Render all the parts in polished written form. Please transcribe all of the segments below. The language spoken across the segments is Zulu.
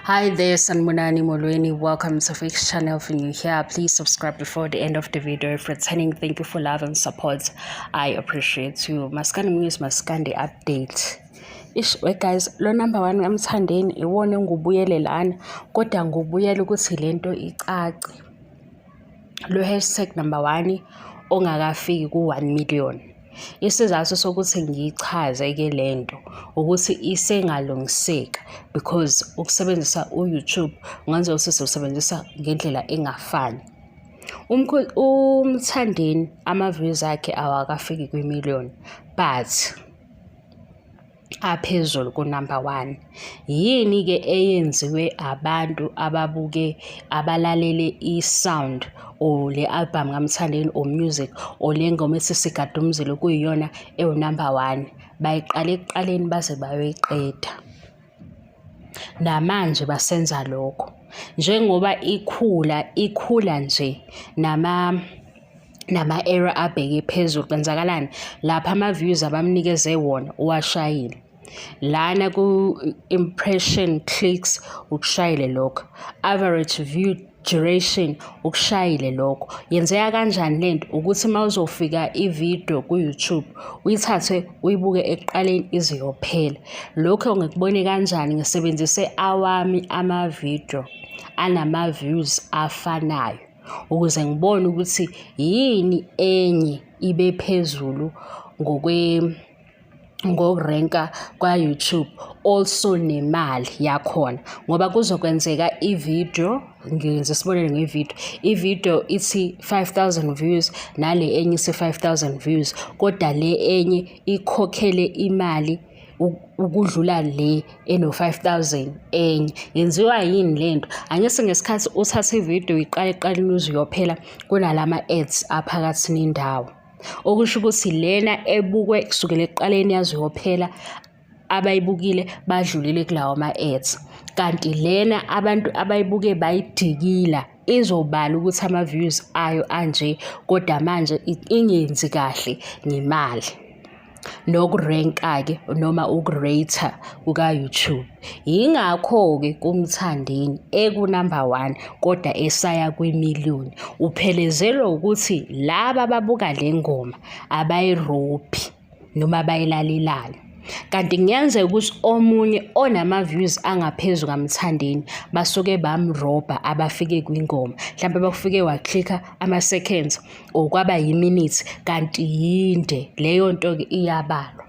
Hi there, Sanmunani Molweni. Welcome to Fix channel. If you're new here, please subscribe before the end of the video. If returning, thank you for love and support. I appreciate you. Maskandi news, Maskandi update. Guys, lo number one ngamthandeni iwona ngubuyelelana kodwa ngubuyela ukuthi lento icace. Lo hashtag number 1 ongakafiki ku 1 million. Isizathu sokuthi ngiyichaze ke lento ukuthi isengalungiseka because ukusebenzisa uYouTube ngenza usebenzisa ngendlela engafani. Umthandeni ama-views akhe awakafiki kwi-million but aphezulu ku number 1. Yini ke eyenziwe abantu abalalele i-sound o le album ngamthandeni o music o le ngoma esigadumzile kuyiyona number 1 bayiqala ekuqaleni baze bayoyiqeda. Namanje basenza lokho njengoba ikhula nje nama-era abheke phezulu kwenzakalani lapha ama-views abamnikeze wona uwashayile lana ku-impression clicks ukushayile lokho, average view duration ukushayile lokho. Yenzeka kanjani lento ukuthi mawuzofika ivideo ku-YouTube uyithathe uyibuke ekuqaleni ize yophela. Lokho ngikubone kanjani ngisebenzise awami ama-video anama-views afanayo ukuze ngibone ukuthi yini enye ibe phezulu ngokurenka kwa-YouTube also nemali yakhona ngoba kuzokwenzeka ivideo ngenza isibonelo ivideo ithi 5,000 views nale enye ise 5,000 views kodwa le enye ikhokhele imali ukudlula le eno 5,000 enye. Yenziwa yini lento? Angese ngesikhathi uthatha ivideo iqala eqaleni uze uyophela kunalama ads aphakathi nendawo, okusho ukuthi lena ebukwe kusukela ekuqaleni yaze uyophela abayibukile badlulile kulawo ma-ads, kanti lena abantu abayibuke bayidikila izobala ukuthi ama-views ayo anje kodwa manje ingenzi kahle ngemali nokurenka-ke noma ukureytha kuka-YouTube. Yingakho-ke kumthandeni eku-number 1 kodwa esaya kwi-million uphelezelwa ukuthi laba ababuka le ngoma abayirobhi noma abayilalelayo. Kanti kungenzeka ukuthi omunye onama-views angaphezu kamthandeni basuke bamrobha abafike kwingoma, mhlawumbe bakufike waklikha ama-seconds or kwaba yi-minute kanti yinde leyo nto-ke iyabalwa.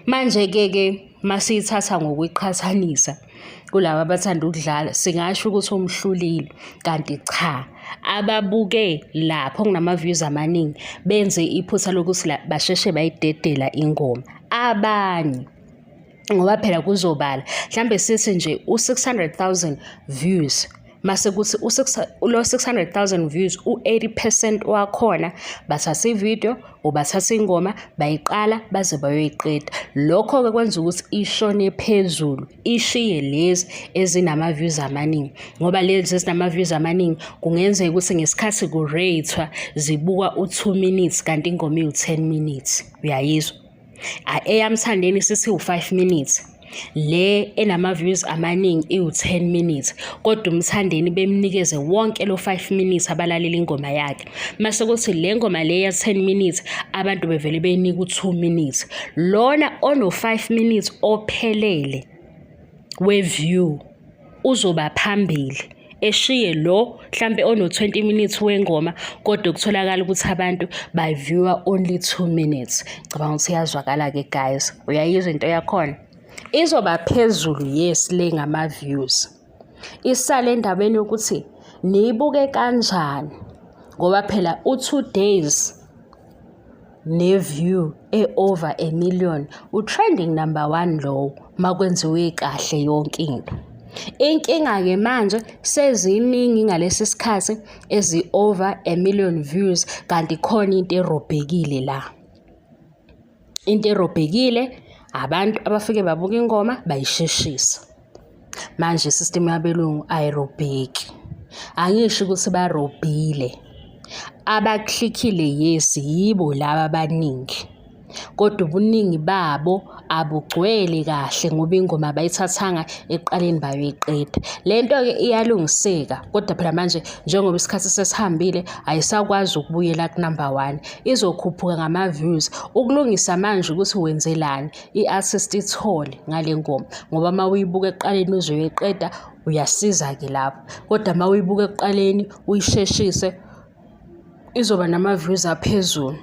Manje-ke masiyithatha ngokuyiqhathanisa kulaba abathanda ukudlala singasho ukuthi umhlulile, kanti cha, ababuke lapho kunama-views amaningi benze iphutha lokuthi basheshe bayidedela ingoma. Abanye ngoba phela kuzobala mhlambe sithi nje u-600,000 views mase kuthi lo 600,000 views u-80% wakhona bathatha ivideo ubathatha ingoma bayiqala baze bayoyiqeda. Lokho-ke kwenza ukuthi ishone phezulu ishiye lezi ezinama-views amaningi ngoba lezi ezinama-views amaningi kungenzeka ukuthi ngesikhathi kureythwa zibukwa u2 minutes kanti ingoma iwu10 minutes. Uyayizwa? Eyamthandeni sithi u5 minutes, le enama-views amaningi iwu10 minutes kodwa umthandeni bemnikeze wonke lo 5 minutes abalalela ingoma yakhe. Mase kuthi le ngoma le ya10 minutes abantu bevele beyinika u2 minutes. Lona ono5 minutes ophelele we-view uzoba phambili eshiye lo mhlambe ono20 minutes wengoma kodwa kutholakala ukuthi abantu baviewa only 2 minutes. Cabanga ukuthi iyazwakala-ke guys, uyayizwa into yakhona izoba phezulu yes le ngama-views. Isale endabeni yokuthi niyibuke kanjani ngoba phela u2 days ne-view over 1 million u-trending number 1 low makwenziwe kahle yonke into. Inkinga-ke manje seziningi ngalesi sikhathi ezi-over 1 million views kanti khona into erobhekile la. Into erobhekile abantu abafike babuka ingoma bayisheshisa. Manje isystem yabelungu ayirobheki. Angisho ukuthi barobhile. Abaklickile yes yibo laba abaningi. Kodwa ubuningi babo abugcwele kahle ngoba ingoma abayithathanga ekuqaleni bayoyiqeda. Le nto-ke iyalungiseka kodwa phela manje njengoba isikhathi sesihambile ayisakwazi ukubuyela ku-number 1, izokhuphuka ngama-views. Ukulungisa manje ukuthi wenzelani i-artist ithole ngale ngoma ngoba uma uyibuka ekuqaleni uze uyoyiqeda uyasiza-ke lapho, kodwa uma uyibuka ekuqaleni uyisheshise izoba nama-views aphezulu.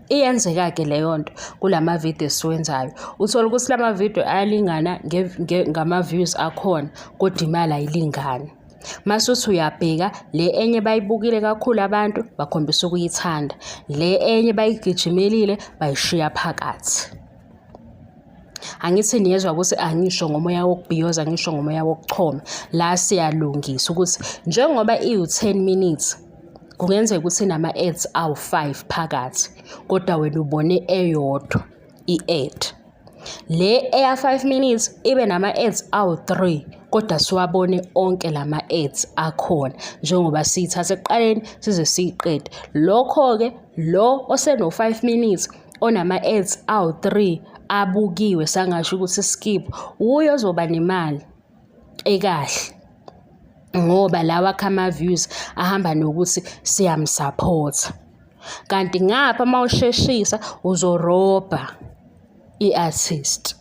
Iyenzeka-ke leyo nto kulama video esiwenzayo, uthola ukuthi lama video ayalingana ngama-views akhona kodwa imali ayilingani. Masuthi uyabheka le enye bayibukile kakhulu abantu bakhombisa ukuyithanda, le enye bayigijimelile bayishiya phakathi. Angithi niyezwa ukuthi angisho ngomoya wokubhiyoza, ngisho ngomoya wokuchoma. La siyalungisa ukuthi njengoba iwu-10 minutes kungenzeka ukuthi nama-ads awu-5 phakathi kodwa wena ubone eyodwa i-ad. Le eya-5 minutes ibe nama-ads awu-3 kodwa siwabone onke lama-ads akhona njengoba siyithatha ekuqaleni size siyiqede. Lokho-ke lo oseno-5 minutes onama-ads awu-3 abukiwe sangasho ukuthi skip, uye ozoba nemali ekahle ngoba lawa akha ama-views ahamba nokuthi siyamsupport. Kanti ngapha mawusheshisa uzorobha i-artist.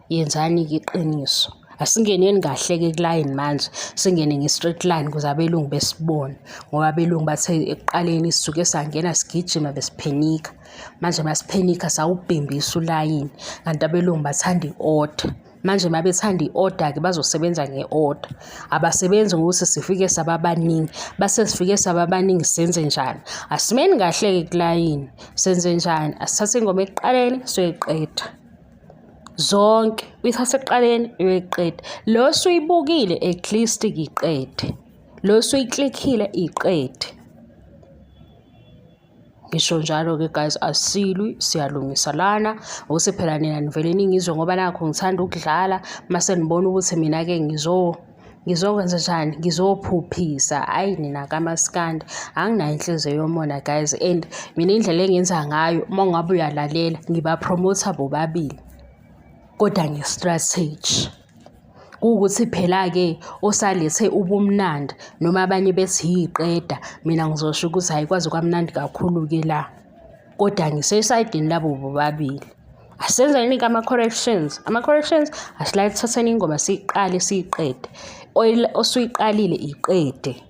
Yenzani-ke iqiniso, asingeneni kahle-ke kulayini manje, singene nge-straight line ukuze abelungu besibone ngoba abelungu bathe ekuqaleni sisuke sangena sigijima besiphenika. Manje masiphenika sawubhembisa ulayini kanti abelungu bathanda i-order. Manje uma bethanda i-order-ke bazosebenza nge-order, abasebenzi ngokuthi sifike sababaningi. Base sifike sababaningi senze njani? Asimeni kahle-ke kulayini, senze njani? Asithathe ingoma ekuqaleni siyoyiqeda zonke, uyithathe ekuqaleni uyoyiqeda. Lo osuyibukile at least iqede, lo osuyiklikhile iqede. Ngisho njalo-ke guys, asilwi, siyalungisa lana ukuthi phela nina nivele ningizwe ngoba nakho ngithanda ukudlala. Mase nibona ukuthi mina-ke ngizokwenza njani, ngizophuphisa. Hayi nina kamaskandi, anginayo inhliziyo yomona guys, and mina indlela engenza ngayo uma ngabe uyalalela ngibapromotha bobabili kodwa nge-strategy. Kuwukuthi phela-ke osalethe ubumnandi noma abanye bethi yiqeda, mina ngizosho ukuthi ayikwazi kwamnandi kakhulu-ke la kodwa ngisesayidini labo bobabili. Asenzeni-ke ama-corrections, asilayithatheni ingoma siyiqale siyiqede, osuyiqalile iqede.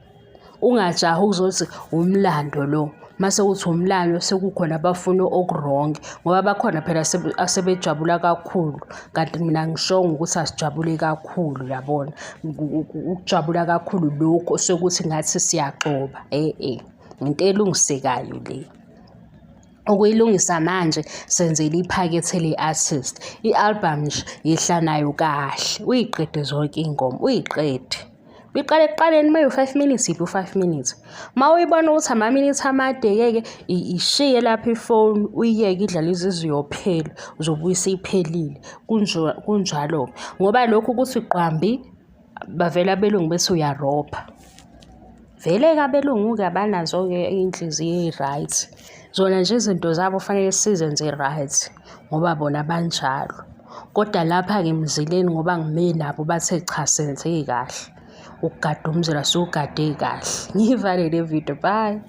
Ungajahi ukuzothi umlando lo, mase uthi umlando sekukhona abafuna okuronge ngoba bakhona phela asebejabula kakhulu kanti mina ngishongo ukuthi asijabule kakhulu. Yabona ukujabula kakhulu lokho sokuthi ngathi siyaxoba, into elungisekayo le. Ukuyilungisa manje senzele iphakethe le-artist, i-album nje yehla nayo kahle, uyiqede zonke ingoma, uyiqede. Uyiqale ekuqaleni uma uyi-5 minutes, yiphi u-5 minutes. Uma uyibona ukuthi ama-minutes amade-ke ishiye lapho ifoni uyiyeke idlale ize iyophela, uzobuya isiphelile. Kunjalo ngoba lokhu ukuthi qambi bavela abelungu bese uyarobha. Vele-ke abelungu-ke abanazo-ke iy'nhliziyo ey'-right, zona nje izinto zabo fanele sizenze right ngoba bona banjalo. Kodwa lapha-ke emzileni ngoba ngime nabo bathe cha senze kahle, ukugada umzila siwugade kahle. Ngiyivale le video, bye.